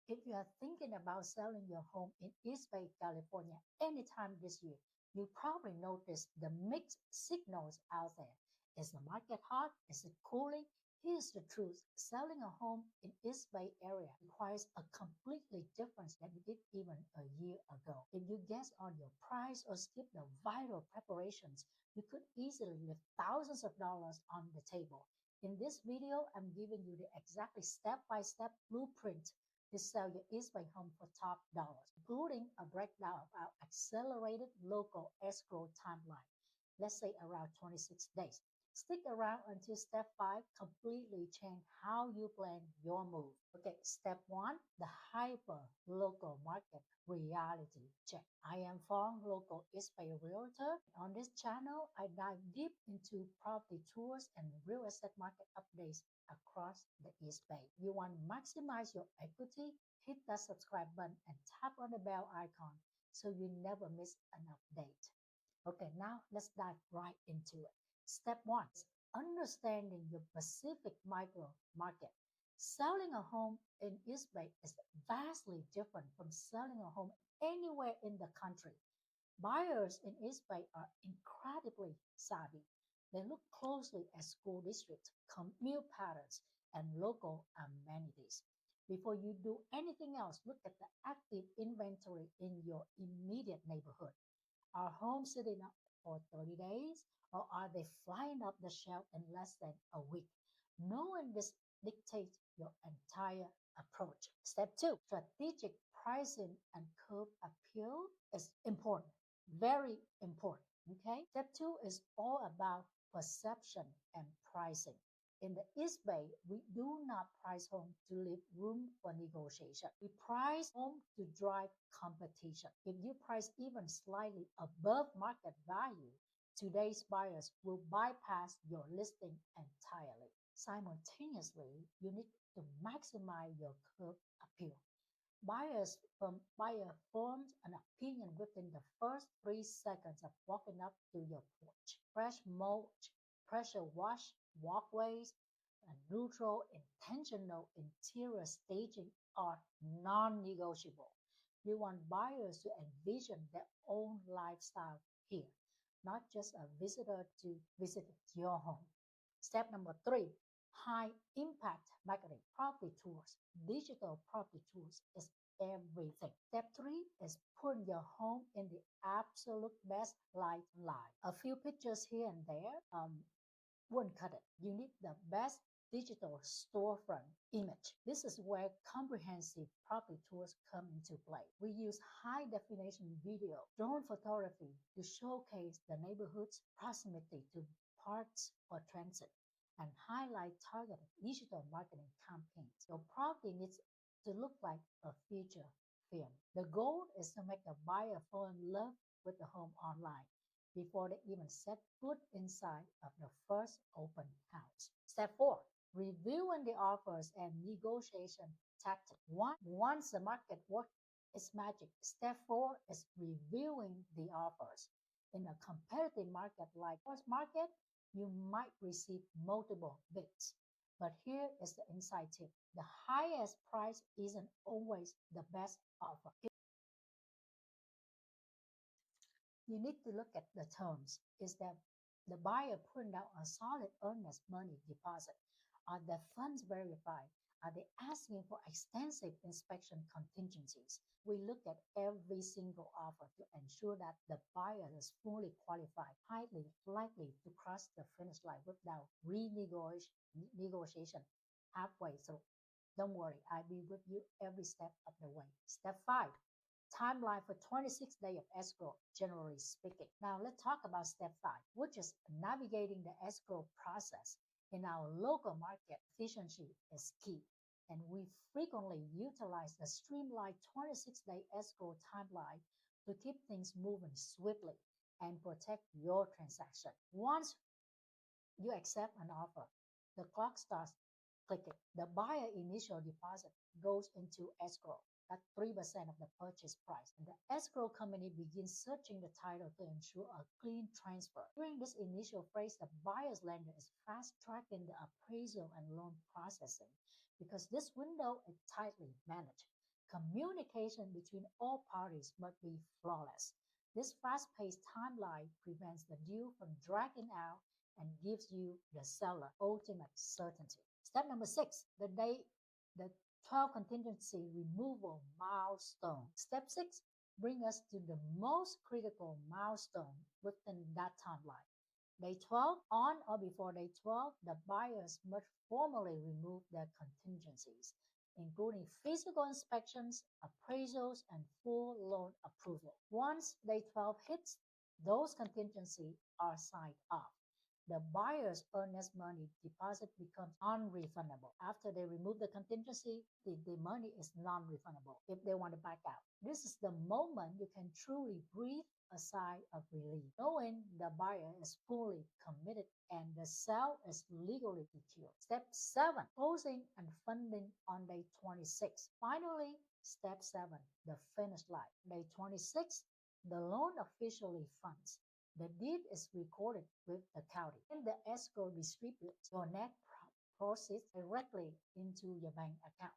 If you are thinking about selling your home in East Bay, California anytime this year, you probably noticed the mixed signals out there. Is the market hot? Is it cooling? Here's the truth. Selling a home in East Bay area requires a completely different than you did even a year ago. If you guess on your price or skip the vital preparations, you could easily leave thousands of dollars on the table. In this video, I'm giving you the exactly step-by-step blueprint to sell your East Bay home for top dollars, including a breakdown of our accelerated local escrow timeline, let's say around 26 days. Stick around until step 5 completely change how you plan your move. Okay, step 1, the hyper local market reality check. I am Phuong, local East Bay realtor. On this channel, I dive deep into property tours and real estate market updates across the East Bay. You want to maximize your equity? Hit that subscribe button and tap on the bell icon so you never miss an update. Okay, now let's dive right into it. Step 1 is understanding your Pacific micro market. Selling a home in East Bay is vastly different from selling a home anywhere in the country. Buyers in East Bay are incredibly savvy. They look closely at school districts, commute patterns, and local amenities. Before you do anything else, look at the active inventory in your immediate neighborhood. Are homes sitting up for 30 days, or are they flying up the shelf in less than a week? Knowing this dictates your entire approach. Step 2, strategic pricing and curb appeal is important, very important. Okay. Step 2 is all about perception and pricing. In the East Bay, we do not price home to leave room for negotiation. We price home to drive competition. If you price even slightly above market value, today's buyers will bypass your listing entirely. Simultaneously, you need to maximize your curb appeal. Buyers forms an opinion within the first 3 seconds of walking up to your porch. Fresh mulch, pressure wash, walkways, and neutral, intentional interior staging are non-negotiable. You want buyers to envision their own lifestyle here, not just a visitor to visit your home. Step number 3, high impact marketing. Property tours, digital property tours is everything. Step 3 is putting your home in the absolute best light. A few pictures here and there won't cut it. You need the best digital storefront image. This is where comprehensive property tours come into play. We use high definition video, drone photography to showcase the neighborhood's proximity to parts or transit, and highlight targeted digital marketing campaigns. Your property needs to look like a feature film. The goal is to make the buyer fall in love with the home online before they even set foot inside of the first open house. Step 4, reviewing the offers and negotiation tactic. Once the market works its magic, step 4 is reviewing the offers. In a competitive market like ours market, you might receive multiple bids. But here is the inside tip. The highest price isn't always the best offer. You need to look at the terms. Is that the buyer putting down a solid earnest money deposit? Are the funds verified? Are they asking for extensive inspection contingencies? We look at every single offer to ensure that the buyer is fully qualified, highly likely to cross the finish line without renegotiation halfway through. Don't worry, I'll be with you every step of the way. Step 5, timeline for 26 days of escrow, generally speaking. Now let's talk about step 5, which is navigating the escrow process. In our local market, efficiency is key, and we frequently utilize the streamlined 26-day escrow timeline to keep things moving swiftly and protect your transaction. Once you accept an offer, the clock starts clicking. The buyer initial deposit goes into escrow. That's 3% of the purchase price. And the escrow company begins searching the title to ensure a clean transfer. During this initial phase, the buyer's lender is fast-tracking the appraisal and loan processing because this window is tightly managed. Communication between all parties must be flawless. This fast-paced timeline prevents the deal from dragging out and gives you, the seller, ultimate certainty. Step number 6, the 12 contingency removal milestone. Step 6 brings us to the most critical milestone within that timeline. Day 12, on or before day 12, the buyers must formally remove their contingencies, including physical inspections, appraisals, and full loan approval. Once day 12 hits, those contingencies are signed off. The buyer's earnest money deposit becomes unrefundable. After they remove the contingency, the money is non-refundable if they want to back out. This is the moment you can truly breathe a sigh of relief, knowing the buyer is fully committed and the sale is legally secured. Step 7, closing and funding on day 26. Finally, step 7, the finish line. Day 26, the loan officially funds. The deed is recorded with the county, and the escrow distributes your net proceeds directly into your bank account.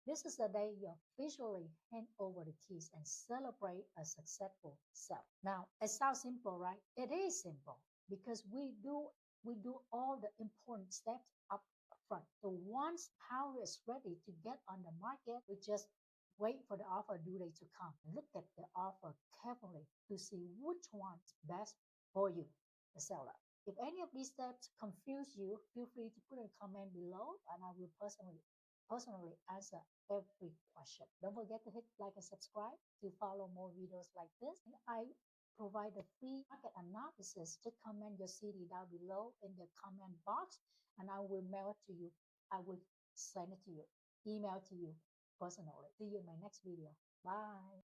This is the day you officially hand over the keys and celebrate a successful sale. Now, it sounds simple, right? It is simple because we do all the important steps up front. So once house is ready to get on the market, we just wait for the offer due date to come. Look at the offer carefully to see which one is best for you, the seller. If any of these steps confuse you, feel free to put a comment below and I will personally answer every question. Don't forget to hit like and subscribe to follow more videos like this. And I provide a free market analysis. Just comment your city down below in the comment box and I will mail it to you. I will send it to you, email to you personally. See you in my next video. Bye.